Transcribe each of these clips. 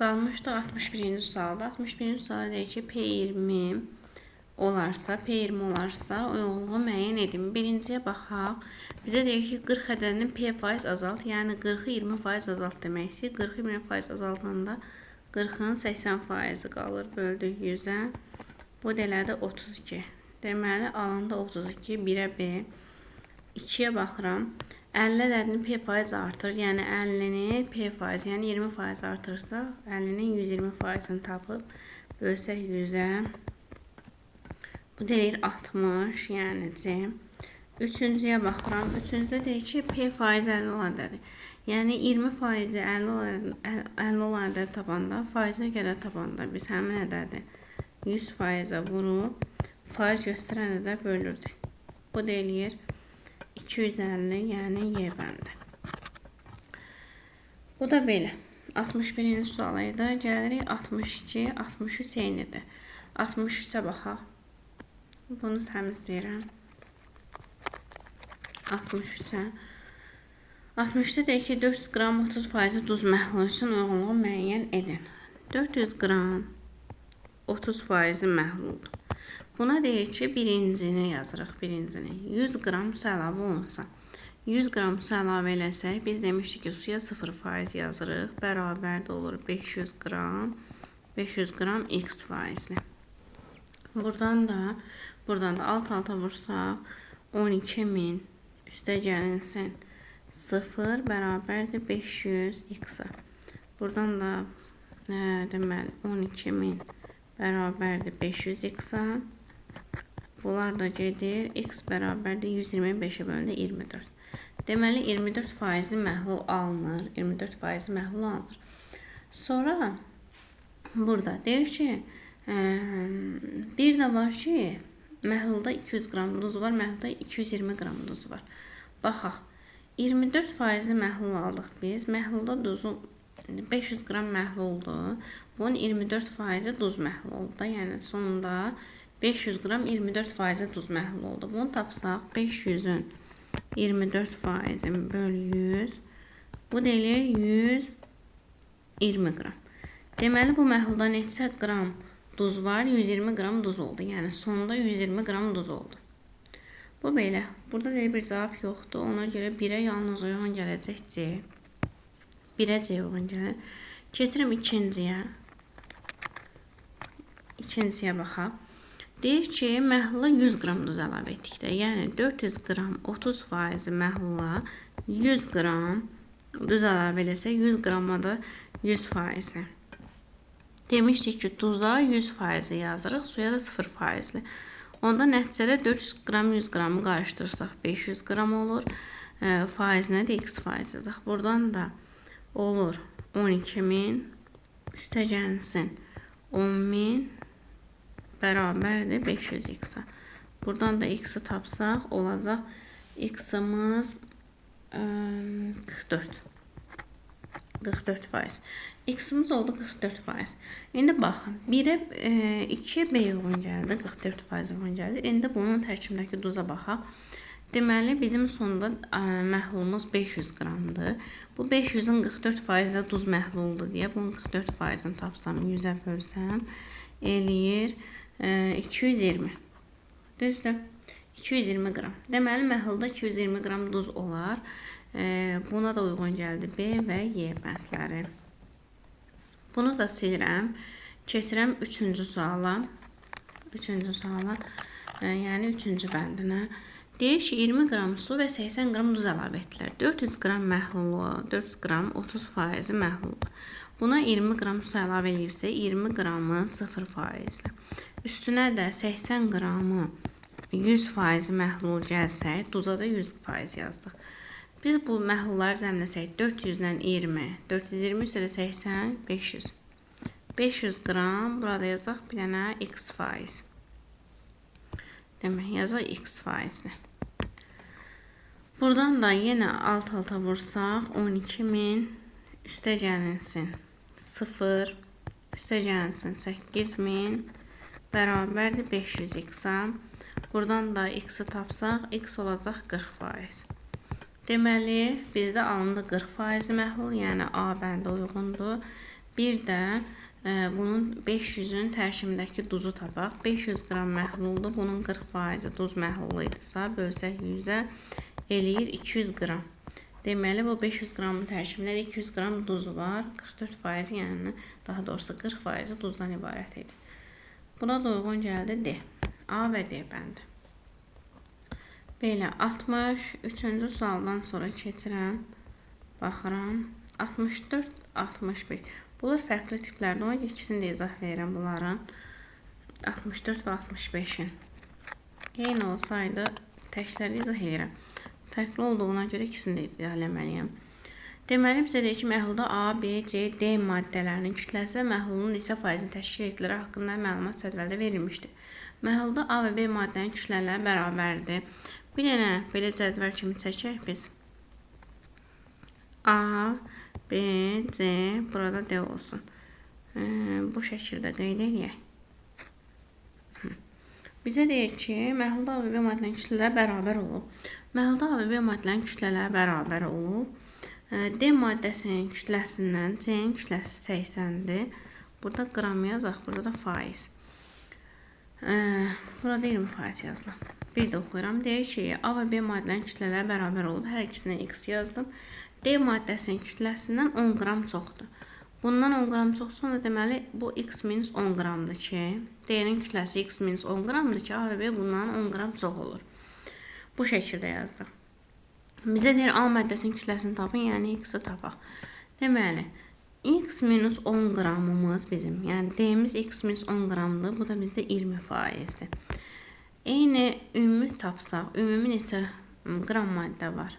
Qalmışdı 61-ci sualda. 61-ci sualda deyir ki, P20 olarsa, uyğunluğu müəyyən edin. Birinciyə baxaq. Bizə deyir ki, 40 ədədinin P% azalt, yəni 40-ı 20% azalt demək istəyir. 40-ı 20% azaldanda 40-ın 80% qalır, böldük 100-ə. Bu deməli 32. Deməli, alanda 32, 1-ə B. 2-yə baxıram. 50 ədədinin P% artır, yəni 50-ni P%, yəni 20% artırsaq, 50-nin 120%-ni tapıb, bölsək 100-ə. Bu deyir 60, yəni C. Üçüncüyə baxıram. Üçüncüdə deyir ki, P% 50 olan ədədir. Yəni 20% 50 olan ədəd tapanda, faizinə görə tapanda biz həmin ədədi 100%-ə vurub, faiz göstərən ədəd bölürdük. Bu deyir 250, yəni Y bəndi. Bu da belə. 61-ci suala da gəlirik. 62, 63 eynidir. 63-ə baxaq. Bunu təmizləyirəm. 63-ə. 63-də deyir ki, 400 qram 30% duz məhlulu üçün uyğunluğu müəyyən edin. 400 qram 30% məhluldur. Buna deyir ki, birincini yazırıq, birincini. 100 qram su əlavə olunsa. 100 qram su əlavə eləsək, biz demişdik ki, suya 0% yazırıq. Bərabərdə olur 500 qram X faizli. Buradan da alt-alta vursaq, 12.000 üstə gəlinsin 0 bərabərdir 500 X-a. Buradan da deməli 12.000 bərabərdir 500 X-a. Bunlar da gedir. X bərabərdir 125-ə bölündə 24. Deməli 24% məhlul alınır. 24% məhlul alınır. Sonra burada deyir ki, bir də var ki, məhlulda 200 qram duz var, məhlulda 220 qram duz var. Baxaq, 24% məhlul aldıq biz. Məhlulda duzu 500 qram məhluldur. Bunun 24% duz məhlul oldu. Yəni sonunda 500 qram 24% duz məhlul oldu. Bunu tapsaq 500-ün 24% böl 100. Bu deyilir 120 qram. Deməli bu məhlulda neçə qram duz var? 120 qram duz oldu. Yəni sonunda 120 qram duz oldu. Bu belə. Burada deyil bir cavab yoxdur. Ona görə 1-ə yalnız uyğun gələcək C. 1-ə C uyğun gəlir. Keçirəm ikinciyə. İkinciyə baxaq. Deyir ki, məhlula 100 qram duz əlavə etdikdə, yəni 400 qram 30% məhlula 100 qram duz əlavə eləsə, 100 qrama da 100%. Demişdik ki, duza 100% yazırıq, suya da 0%. Onda nəticədə 400 qram 100 qramı qarışdırsaq 500 qram olur. Faizinə də X faiz yazaq. Buradan da olur 12.000 üstə gəlsin 10.000 bərabərdir 500 X-a. Buradan da X-i tapsaq olacaq X-imiz 44%. X-imiz oldu 44%. İndi baxın, 1-ə 2-yə B uyğun gəldi, 44% uyğun gəldi. İndi bunun tərkibindəki duza baxaq. Deməli, bizim sonunda məhlulumuz 500 qramdır. Bu 500-ün 44%-də duz məhluldur deyə bunun 44%-ni tapsam, 100-ə bölsəm, eləyir 220. Düzdür? 220 qram. Deməli, məhlulda 220 qram duz olar. Buna da uyğun gəldi B və Y bəndləri. Bunu da silirəm. Keçirəm 3-cü suala. 3-cü suala, yəni 3-cü bəndinə. Deyir ki, 20 qram su və 80 qram duz əlavə etdilər. 400 qram məhlulu, 400 qram 30% məhluldur. Buna 20 qram su əlavə edilirsə, 20 qramı 0%. Üstünə də 80 qramı 100% məhlul gəlsək, duza da 100% yazdıq. Biz bu məhlulları cəmləsək, 400-dən 20, 420 isə də 80, 500. 500 qram, burada yazaq bir dənə X faiz. Demək, yazaq X faizli. Buradan da yenə alt-alta vursaq, 12.000 üstə gəlinsin 0, üstə gəlinsin 8.000 bərabərdir 500 X-a. Buradan da X-i tapsaq, X olacaq 40%. Deməli, bizdə alındı 40% məhlul, yəni A bəndə uyğundur. Bir də bunun 500-ün tərkibindəki duzu tapaq. 500 qram məhluldur. Bunun 40% duz məhlulu idisə, bölsək 100-ə eləyir 200 qram. Deməli, bu 500 qramın tərkibində 200 qram duzu var. 44%, yəni daha doğrusu 40% duzdan ibarət idi. Buna da uyğun gəldi D. A və D bəndi. Belə 63-cü sualdan sonra keçirəm. Baxıram. 64, 65. Bunlar fərqli tiplərdir. Ona ikisini də izah verirəm bunların. 64 və 65-in. Eyni olsaydı təkləri izah edirəm. Fərqli olduğuna görə ikisini də izah eləməliyəm. Deməli, bizə deyir ki, məhlulda A, B, C, D maddələrinin kütləsi və məhlulun neçə faizini təşkil etdikləri haqqında məlumat cədvəldə verilmişdir. Məhlulda A və B maddənin kütlələri bərabərdir. Bir dənə belə cədvəl kimi çəkək biz. A, B, C, burada D olsun. Bu şəkildə qeyd edək. Bizə deyir ki, məhlulda A və B maddənin kütlələri bərabər olub. Məhlulda A və B maddələrin kütlələri bərabər olub. D maddəsinin kütləsindən C-nin kütləsi 80-dir. Burada qram yazaq, burada da faiz. Burada 20% yazılıb. Bir də oxuyuram. Deyir ki, A və B maddələrin kütlələri bərabər olub. Hər ikisinə X yazdım. D maddəsinin kütləsindən 10 qram çoxdur. Bundan 10 qram çoxsa, onda deməli bu X minus 10 qramdır ki, D-nin kütləsi X minus 10 qramdır ki, A və B bundan 10 qram çox olur. Bu şəkildə yazdıq. Bizə deyir A maddəsinin kütləsini tapın, yəni X-i tapaq. Deməli, X minus 10 qramımız bizim, yəni D'miz X minus 10 qramdır. Bu da bizdə 20%-dir. Eyni ümumi tapsaq, ümumi neçə qram maddə var?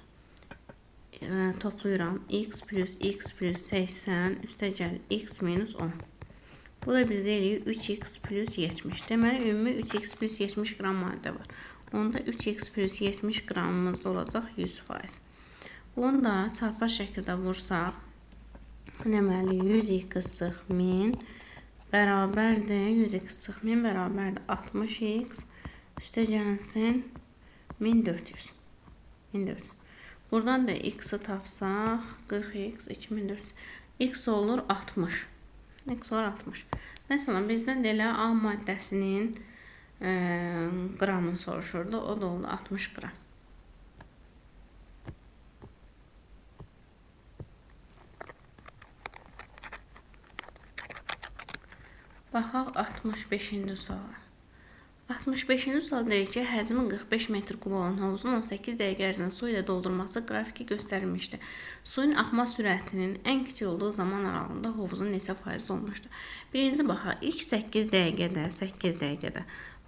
Toplayıram. X plus 80 üstəgəl X minus 10. Bu da bizdə eləyir 3X plus 70. Deməli, ümumi 3X plus 70 qram maddə var. Onda 3X plus 70 qramımız olacaq 100%. Bunu da çarpaz şəkildə vursaq, deməli 100X çıx 1000 bərabərdir. 100X çıx 1000 bərabərdir 60X üstəgəlsin 1400. Buradan da X-i tapsaq 40X 2400. X olur 60. X olur 60. Məsələn, bizdən də elə A maddəsinin qramını soruşurdu. O da oldu 60 qram. Baxaq 65-ci suala. 65-ci sual deyir ki, həcmi 45 metr kub olan hovuzun 18 dəqiqə ərzində su ilə doldurulması qrafiki göstərilmişdir. Suyun axma sürətinin ən kiçik olduğu zaman aralığında hovuzun neçə faiz dolmuşdur? Birinci baxaq, ilk 8 dəqiqədə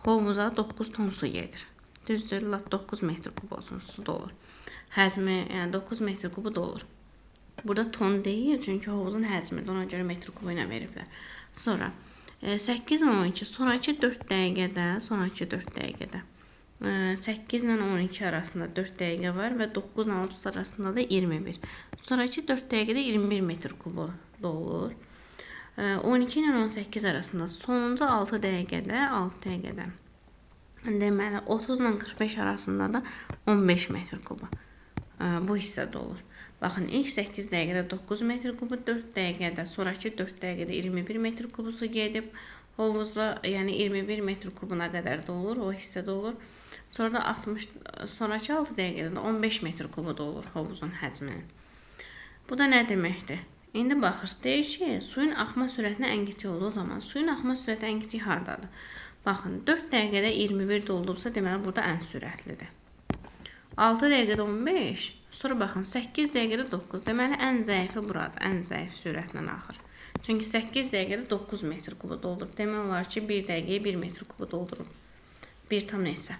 hovuza 9 ton su gedir. Düzdür, 9 metr kub olsun, su dolur. Həcmi, yəni 9 metr kubu dolur. Burada ton deyil, çünki hovuzun həcmidir, ona görə metr kubu ilə veriblər. Sonra 8 ilə 12, sonraki 4 dəqiqədə 8 ilə 12 arasında 4 dəqiqə var və 9 ilə 30 arasında da 21. Sonraki 4 dəqiqədə 21 metr kubu dolur. 12 ilə 18 arasında sonuncu 6 dəqiqədə deməli 30 ilə 45 arasında da 15 metr kubu bu hissə dolur. Baxın, ilk 8 dəqiqədə 9 metr kubu, 4 dəqiqədə, sonraki 4 dəqiqədə 21 metr kubusu gedib hovuza, yəni 21 metr kubuna qədər dolur, o hissə dolur. Sonra da sonraki 6 dəqiqədə də 15 metr kubu dolur hovuzun həcminin. Bu da nə deməkdir? İndi baxırsınız, deyir ki, suyun axma sürətinə ən kiçik olduğu zaman, suyun axma sürəti ən kiçik hardadır? Baxın, 4 dəqiqədə 21 doldursa, deməli burada ən sürətlidir. 6 dəqiqədə 15, sonra baxın 8 dəqiqədə 9, deməli ən zəifi buradır, ən zəif sürətlə axır. Çünki 8 dəqiqədə 9 metr kubu doldurur. Demək olar ki, 1 dəqiqəyə 1 metr kubu doldurur. 1 tam neçə?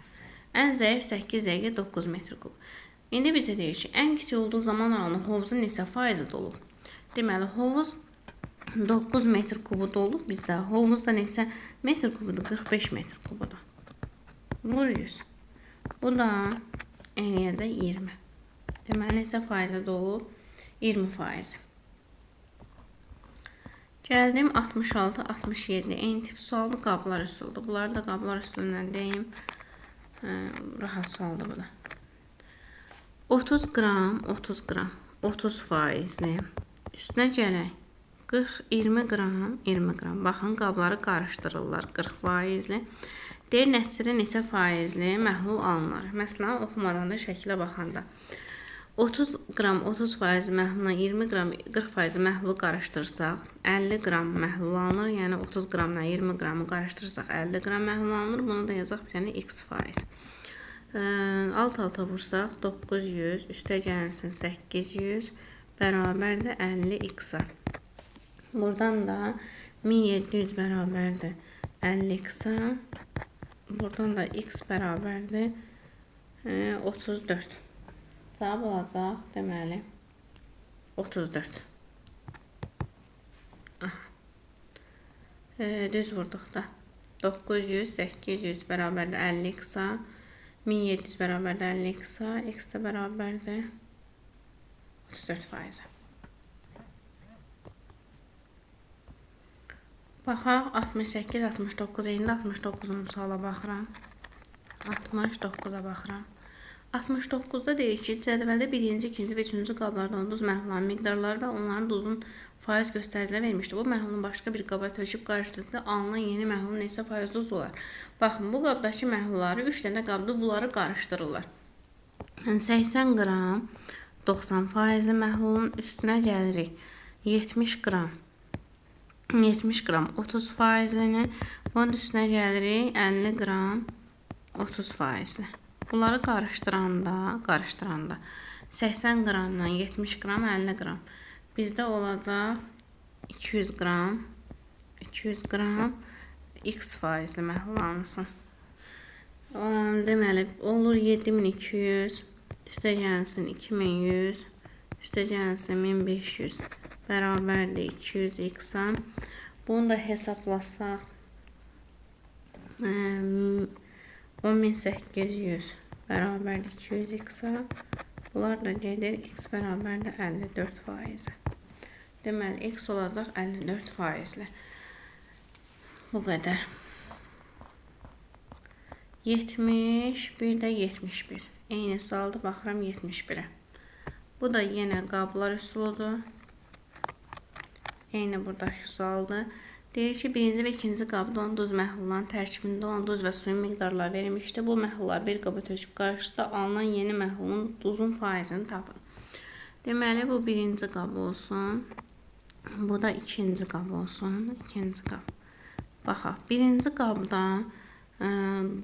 Ən zəif 8 dəqiqə 9 metr kubu. İndi bizə deyir ki, ən kiçik olduğu zaman aralığında hovuzun neçə faizi dolub? Deməli, hovuz 9 metr kubu dolub bizdə. Hovuzda neçə metr kubudur? 45 metr kubudur. Vur 100. Bu da eləyəcək 20. Deməli, neçə faizə dolub? 20%. Gəldim 66-67. Eyni tip sualdır, qablar üsuludur. Bunları da qablar üsulundan deyim. Rahat sualdır bu da. 30 qram, 30 faizli. Üstünə gələk. 20 qram, 20 qram. Baxın, qabları qarışdırırlar 40 faizli. Deyir, nəticədə neçə faizli məhlul alınır. Məsələn, oxumadan da şəkilə baxanda. 30 qram 30 faiz məhluluna 20 qram 40 faiz məhlulu qarışdırsaq 50 qram məhlul alınır. Yəni 30 qramla 20 qramı qarışdırsaq 50 qram məhlul alınır. Bunu da yazaq bir dənə x faiz. Alt-alta vursaq 900 üstə gəlsin 800 bərabərdir 50x-a. Buradan da 1700 bərabərdir 50x-a. Buradan da x bərabərdir 34. Cavab olacaq, deməli, 34. Düz vurduq da. 900, 800 bərabərdir 50x-a. 1700 bərabərdir 50x-a. X də bərabərdir 34 faizə. Baxaq, 68, 69, indi 69-un suala baxıram. 69-a baxıram. 69-da deyir ki, cədvəldə birinci, ikinci və üçüncü qablardan duz məhlulların miqdarları və onların duzun faiz göstəriciləri vermişdir. Bu məhlulun başqa bir qaba töküb qarışdırdıqda alınan yeni məhlulun neçə faiz duz olar? Baxın, bu qabdakı məhlulları 3 dənə qabda bunları qarışdırırlar. 80 qram 90 faizli məhlulun üstünə gəlirik. 70 qram 30 faizlini, bunun üstünə gəlirik 50 qram 30 faizli. Bunları qarışdıranda 80 qramdan 70 qram 50 qram. Bizdə olacaq 200 qram x faizli məhlul alınsın. Deməli, olur 7200 üstə gəlsin 2100 üstə gəlsin 1500 bərabərdir 200x-a. Bunu da hesablasaq 10800 bərabərdir 200x-a. Bunlar da gedir x bərabərdir 54 faizə. Deməli, x olacaq 54 faizli. Bu qədər. 70, bir də 71. Eyni sualda baxıram 71-ə. Bu da yenə qablar üsuludur. Eyni buradakı sualdır. Deyir ki, birinci və ikinci qabda olan duz məhlulların tərkibində olan duz və suyun miqdarları verilmişdir. Bu məhlullar bir qaba töküb qarışdıqda alınan yeni məhlulun duzun faizini tapın. Deməli, bu birinci qab olsun. Bu da ikinci qab olsun. İkinci qab. Baxaq, birinci qabda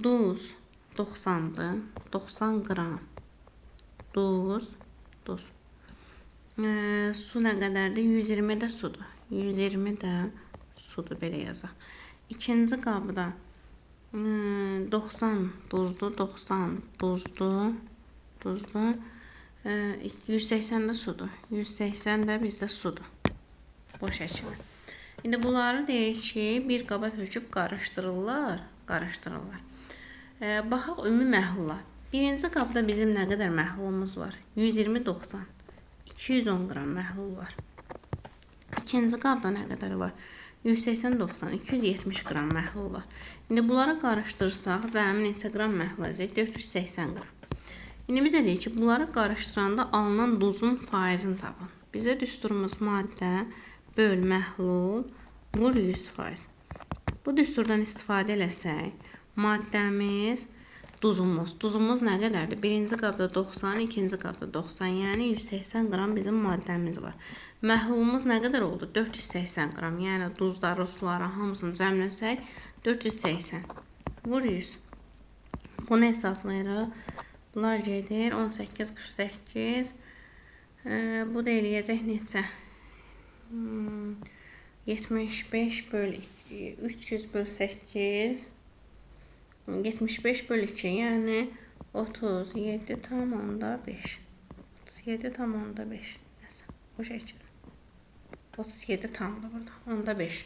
duz 90-dır. 90 qram duz. Su nə qədərdir? 120 də sudur. 120 də sudur, belə yazaq. İkinci qabda 90 duzdur, 90 duzdur, 180 də sudur. 180 də bizdə sudur. Bu şəkildə. İndi bunları deyir ki, bir qaba töküb qarışdırırlar. Baxaq ümumi məhlula. Birinci qabda bizim nə qədər məhlulumuz var? 120-90. 210 qram məhlul var. İkinci qabda nə qədər var? 180-90, 270 qram məhlul var. İndi bunları qarışdırsaq, cəmi neçə qram məhlul olacaq? 480 qram. İndi bizə deyir ki, bunları qarışdıranda alınan duzun faizini tapın. Bizə düsturumuz maddə böl məhlul vur 100%. Bu düsturdan istifadə eləsək, maddəmiz duzumuz nə qədərdir? Birinci qabda 90, ikinci qabda 90, yəni 180 qram bizim maddəmiz var. Məhlulumuz nə qədər oldu? 480 qram, yəni duzları, suları hamısını cəmləsək 480. Vur 100. Bunu hesablayırıq. Bunlar gedir 18, 48. Bu da eləyəcək neçə? 75 böl 300 böl 8. 75 böl 2, yəni 37,5. 37,5. Bu şəkil. 37 tamdır burada. Onda 5.